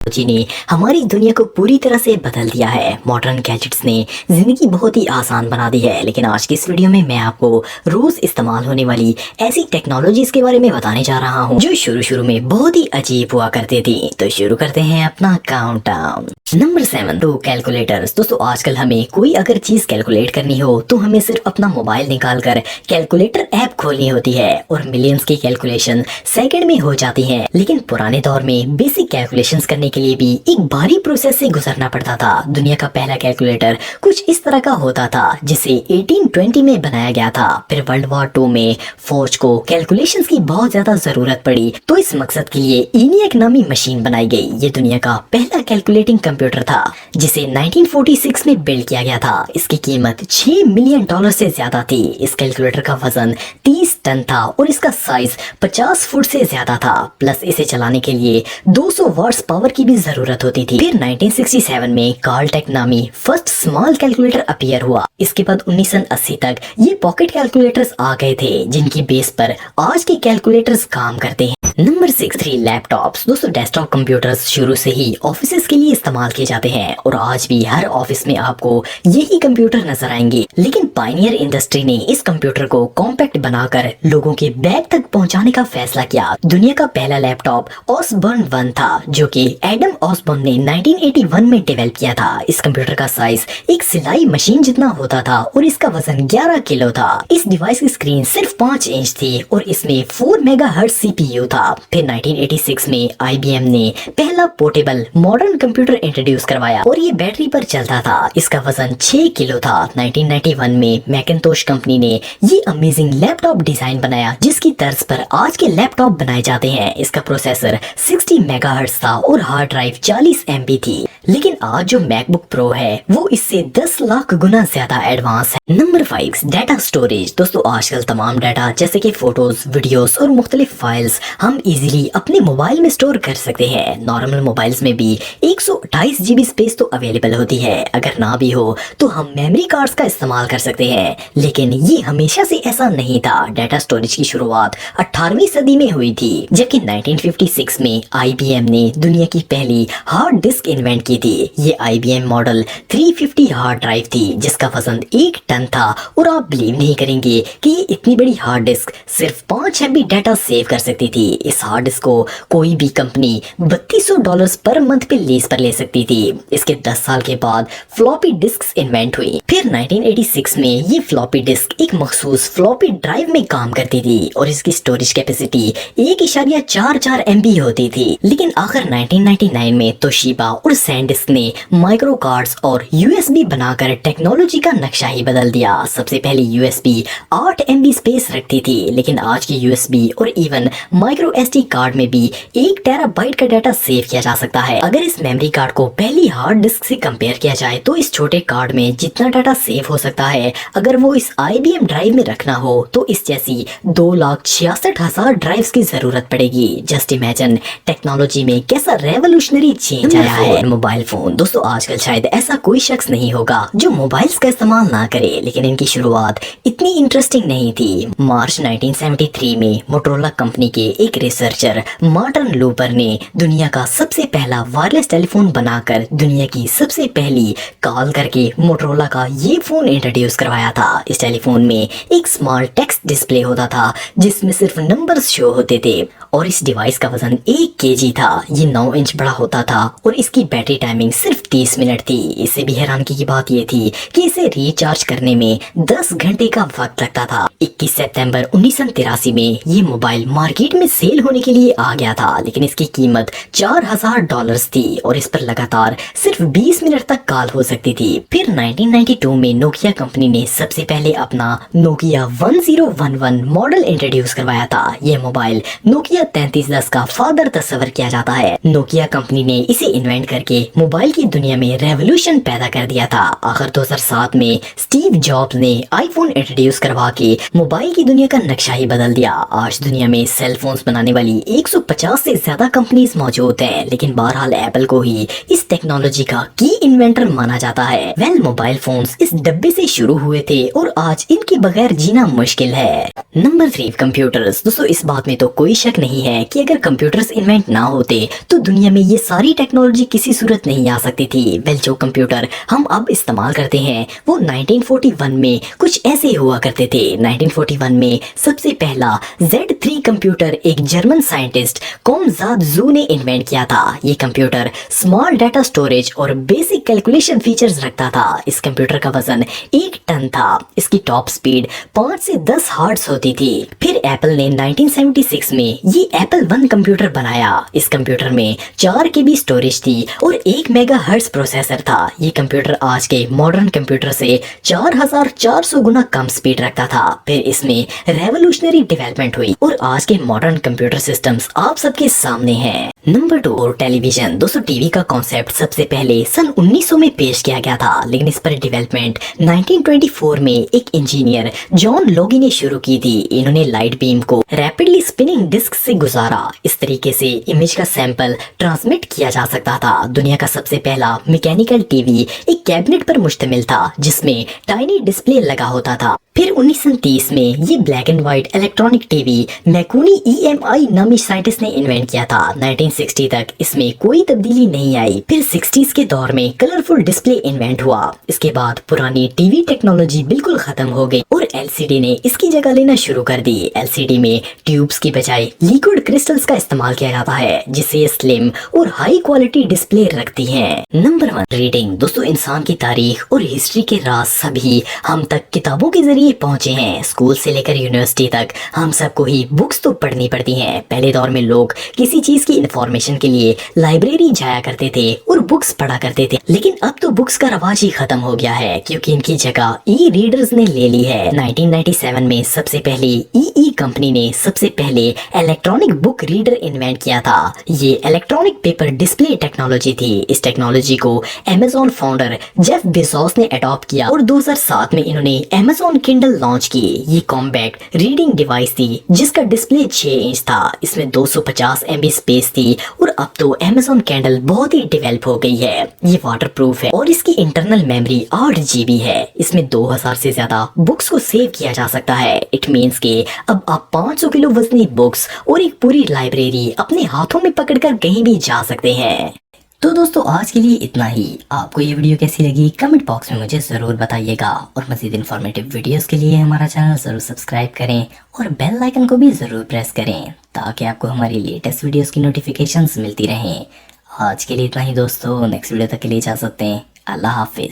Technology ने हमारी दुनिया को पूरी तरह से बदल दिया है। मॉडर्न गैजेट्स ने जिंदगी बहुत ही आसान बना दी है। लेकिन आज की इस वीडियो में मैं आपको रोज इस्तेमाल होने वाली ऐसी टेक्नोलॉजीज के बारे में बताने जा रहा हूँ जो शुरू शुरू में बहुत ही अजीब हुआ करती थी। तो शुरू करते हैं अपना काउंटडाउन। नंबर 7, तो कैलकुलेटर्स। दोस्तों आजकल हमें कोई अगर चीज कैलकुलेट करनी हो तो हमें सिर्फ अपना मोबाइल निकाल कर कैलकुलेटर ऐप खोलनी होती है और मिलियंस की कैलकुलेशन सेकंड में हो जाती है। लेकिन पुराने दौर में बेसिक कैलकुलेशंस करने के लिए भी एक भारी प्रोसेस से गुजरना पड़ता था। दुनिया का पहला कैलकुलेटर कुछ इस तरह का होता था जिसे 1820 में बनाया गया था। फिर वर्ल्ड वॉर 2 में फौज को कैलकुलेशंस की बहुत ज्यादा जरूरत पड़ी तो इस मकसद के लिए ENIAC नामी मशीन बनाई गई। ये दुनिया का पहला कैलकुलेटिंग कंप्यूटर था जिसे 1946 में बिल्ड किया गया था। इसकी कीमत $6 मिलियन से ज्यादा थी। इस कैलकुलेटर का वजन 30 टन था और इसका साइज 50 फुट से ज्यादा था। प्लस इसे चलाने के लिए 200 वाट्स पावर की भी जरूरत होती थी। फिर 1967 में कार्लटेक नामी फर्स्ट स्मॉल कैलकुलेटर अपीयर हुआ। इसके बाद 1980 तक ये पॉकेट कैलकुलेटर्स आ गए थे जिनकी बेस पर आज के कैलकुलेटर्स काम करते हैं। Number 6, laptops. दोस्तों डेस्कटॉप कंप्यूटर्स शुरू से ही ऑफिसेज के लिए इस्तेमाल किए जाते हैं और आज भी हर ऑफिस में आपको यही कंप्यूटर नजर आएंगे। लेकिन पायनियर इंडस्ट्री ने इस कंप्यूटर को कॉम्पैक्ट बनाकर लोगों के बैग तक पहुंचाने का फैसला किया। दुनिया का पहला लैपटॉप ऑसबर्न 1 था जो कि एडम ऑसबर्न ने 1981 में डेवलप किया था। इस कंप्यूटर का साइज एक सिलाई मशीन जितना होता था और इसका वजन 11 किलो था। इस डिवाइस की स्क्रीन सिर्फ 5 इंच थी और इसमें 4 मेगाहर्ट्ज CPU था। फिर 1986 में IBM ने पहला पोर्टेबल मॉडर्न कंप्यूटर इंट्रोड्यूस करवाया और ये बैटरी पर चलता था। इसका वजन 6 किलो था। 1991 में मैकिन्टोश कंपनी ने ये अमेजिंग लैपटॉप डिजाइन बनाया जिसकी तर्ज पर आज के लैपटॉप बनाए जाते हैं। इसका प्रोसेसर 60 मेगाहर्ट्ज था और हार्ड ड्राइव 40 MB थी। लेकिन आज जो मैकबुक प्रो है वो इससे 10 लाख गुना ज्यादा एडवांस है। Number 5, data storage. दोस्तों आजकल तमाम डाटा जैसे कि फोटोज, वीडियोस और मुख्तलिफ फाइल्स हम इजीली अपने मोबाइल में स्टोर कर सकते हैं। नॉर्मल मोबाइल्स में भी 128 GB स्पेस तो अवेलेबल होती है। अगर ना भी हो तो हम मेमोरी कार्ड्स का इस्तेमाल कर सकते हैं। लेकिन ये हमेशा से ऐसा नहीं था। डाटा स्टोरेज की शुरुआत 18वीं सदी में हुई थी जबकि 1956 में IBM ने दुनिया की पहली हार्ड डिस्क इन्वेंट की थी। ये IBM मॉडल 350 हार्ड ड्राइव थी जिसका वजन 1 टन था और आप बिलीव नहीं करेंगे कि ये इतनी बड़ी हार्ड डिस्क सिर्फ 5 MB डाटा सेव कर सकती थी। इस हार्ड डिस्क को कोई भी कंपनी $3200 पर मंथ पे लीज पर ले सकती थी। इसके 10 साल के बाद फ्लॉपी डिस्क्स इन्वेंट हुई। फिर 1986 में ये फ्लॉपी डिस्क एक मखसूस फ्लॉपी ड्राइव में काम करती थी और इसकी स्टोरेज कैपेसिटी 1.44 MB होती थी। लेकिन आखिर 1999 में तोशिबा और सैनडिस्क ने माइक्रो कार्ड्स और USB बनाकर टेक्नोलॉजी का नक्शा ही बदल दिया। सबसे पहले USB 8 MB स्पेस रखती थी लेकिन आज की USB और इवन माइक्रो SD कार्ड में भी 1 टेराबाइट का डाटा सेव किया जा सकता है। अगर इस मेमोरी कार्ड को पहली हार्ड डिस्क से कंपेयर किया जाए तो इस छोटे कार्ड में जितना डाटा सेव हो सकता है अगर वो इस IBM ड्राइव में रखना हो तो इस जैसी 2,66,000 ड्राइव्स की जरूरत पड़ेगी। जस्ट इमेजिन टेक्नोलॉजी में कैसा रेवोल्यूशनरी चेंज आया है। Mobile phone. दोस्तों आजकल शायद ऐसा कोई शख्स नहीं होगा जो मोबाइल्स का इस्तेमाल ना करे लेकिन इनकी शुरुआत इतनी इंटरेस्टिंग नहीं थी। मार्च 1973 में मोटोरोला कंपनी के एक रिसर्चर मार्टिन लूपर ने दुनिया का सबसे पहला वायरलेस टेलीफोन बनाकर दुनिया की सबसे पहली कॉल करके मोटोरोला का ये फोन इंट्रोड्यूस करवाया था। इस टेलीफोन में एक स्मॉल टेक्स्ट डिस्प्ले होता था जिसमें सिर्फ नंबर्स शो होते थे और इस डिवाइस का वजन 1 kg था। ये 9 इंच बड़ा होता था और इसकी बैटरी टाइमिंग सिर्फ 30 मिनट थी। इससे भी हैरानगी की बात ये थी कि इसे रिचार्ज करने में 10 घंटे का वक्त लगता था। 21 सितंबर 1983 में ये मोबाइल मार्केट में सेल होने के लिए आ गया था लेकिन इसकी कीमत $4000 थी और इस पर लगातार सिर्फ 20 मिनट तक कॉल हो सकती थी। फिर 1992 में नोकिया कंपनी ने सबसे पहले अपना नोकिया 1011 मॉडल इंट्रोड्यूस करवाया था। यह मोबाइल नोकिया 3310 का फादर तस्वर किया जाता है। नोकिया कंपनी ने इसे इन्वेंट करके मोबाइल की दुनिया में रेवोल्यूशन पैदा कर दिया था। आखिर 2007 में स्टीव जॉब्स ने आईफोन इंट्रोड्यूस करवा के मोबाइल की दुनिया का नक्शा ही बदल दिया। आज दुनिया में सेल फोन्स बनाने वाली 150 से ज्यादा कंपनीज मौजूद हैं लेकिन बहरहाल एप्पल को ही इस टेक्नोलॉजी का की इन्वेंटर माना जाता है। मोबाइल फोन्स इस डब्बे से शुरू हुए थे और आज इनके बगैर जीना मुश्किल है। Number 3, computers. दोस्तों इस बात में तो कोई शक नहीं है कि अगर कंप्यूटर्स इन्वेंट ना होते तो दुनिया में ये सारी टेक्नोलॉजी किसी सूरत नहीं आ सकती थी। जो कंप्यूटर हम अब इस्तेमाल करते हैं वो 1941 में कुछ ऐसे हुआ करते थे। 1941 में सबसे पहला Z3 कंप्यूटर एक जर्मन साइंटिस्ट कॉमजाद जू ने इन्वेंट किया था। ये कंप्यूटर स्मॉल डाटा स्टोरेज और बेसिक कैलकुलेशन फीचर्स रखता था। इस कंप्यूटर का वजन 1 टन था। इसकी टॉप स्पीड 5 से 10 हर्ट्ज होती थी। फिर एप्पल ने 1976 में ये एप्पल 1 कंप्यूटर बनाया। इस कंप्यूटर में 4 KB स्टोरेज थी और 1 मेगाहर्ट्ज प्रोसेसर था। ये कंप्यूटर आज के मॉडर्न कंप्यूटर से 4400 गुना कम स्पीड रखता था। फिर इसमें रेवोल्यूशनरी डेवलपमेंट हुई और आज के मॉडर्न कंप्यूटर सिस्टम्स आप सबके सामने हैं। Number 2, television. दोस्तों टीवी का कॉन्सेप्ट सबसे पहले सन 1900 में पेश किया गया था, लेकिन इस पर डेवलपमेंट 1924 में एक इंजीनियर जॉन लोगी ने शुरू की थी। इन्होंने लाइट बीम को रैपिडली स्पिनिंग डिस्क से गुजारा। इस तरीके से इमेज का सैंपल ट्रांसमिट किया जा सकता था। दुनिया का सबसे पहला मैकेनिकल टीवी एक कैबिनेट पर मुश्तमिल था जिसमें टाइनी डिस्प्ले लगा होता था। फिर 1930 में ये black and white electronic TV मैकुनी EMI नामी साइंटिस्ट ने इन्वेंट किया था। 1960 तक इसमें कोई तब्दीली नहीं आई। फिर 60s के दौर में कलरफुल डिस्प्ले इन्वेंट हुआ। इसके बाद पुरानी टीवी टेक्नोलॉजी बिल्कुल खत्म हो गई और LCD ने इसकी जगह लेना शुरू कर दी। LCD में ट्यूब्स की बजाय लिक्विड क्रिस्टल्स का इस्तेमाल किया जाता है जिससे स्लिम और हाई क्वालिटी डिस्प्ले रखती है। Number 1, reading. दोस्तों इंसान की तारीख और हिस्ट्री के राज सभी हम तक किताबों के जरिए पहुंचे हैं। स्कूल से लेकर यूनिवर्सिटी तक हम सबको ही बुक्स तो पढ़नी पड़ती हैं। पहले दौर में लोग किसी चीज की इंफॉर्मेशन के लिए लाइब्रेरी जाया करते थे और बुक्स पढ़ा करते थे, लेकिन अब तो बुक्स का रवाज ही खत्म हो गया है क्योंकि इनकी जगह ई-रीडर्स ने ले ली है। 1997 में सबसे पहले EE कंपनी ने सबसे पहले इलेक्ट्रॉनिक बुक रीडर इन्वेंट किया था। ये इलेक्ट्रॉनिक पेपर डिस्प्ले टेक्नोलॉजी थी। इस टेक्नोलॉजी को अमेज़न फाउंडर जेफ बेजोस ने अडॉप्ट किया और 2007 में इन्होंने अमेज़न किंडल लॉन्च की। ये कॉम्पैक्ट रीडिंग डिवाइस थी जिसका डिस्प्ले 6 इंच था। इसमें 250 MB स्पेस थी और अब तो अमेज़न किंडल बहुत ही डेवलप हो गई है। ये वाटरप्रूफ है और इसकी इंटरनल मेमोरी 8 GB है। इसमें 2000 से ज्यादा बुक्स को सेव किया जा सकता है। इट मीन्स के अब आप 500 किलो वजनी बुक्स और एक पूरी लाइब्रेरी अपने हाथों में पकड़कर कहीं भी जा सकते हैं। तो दोस्तों आज के लिए इतना ही। आपको ये वीडियो कैसी लगी कमेंट बॉक्स में मुझे ज़रूर बताइएगा और मज़ीद इन्फॉर्मेटिव वीडियोस के लिए हमारा चैनल ज़रूर सब्सक्राइब करें और बेल आइकन को भी ज़रूर प्रेस करें ताकि आपको हमारी लेटेस्ट वीडियोस की नोटिफिकेशंस मिलती रहें। आज के लिए इतना ही दोस्तों, नेक्स्ट वीडियो तक के लिए इजाज़त दें। अल्लाह हाफिज़।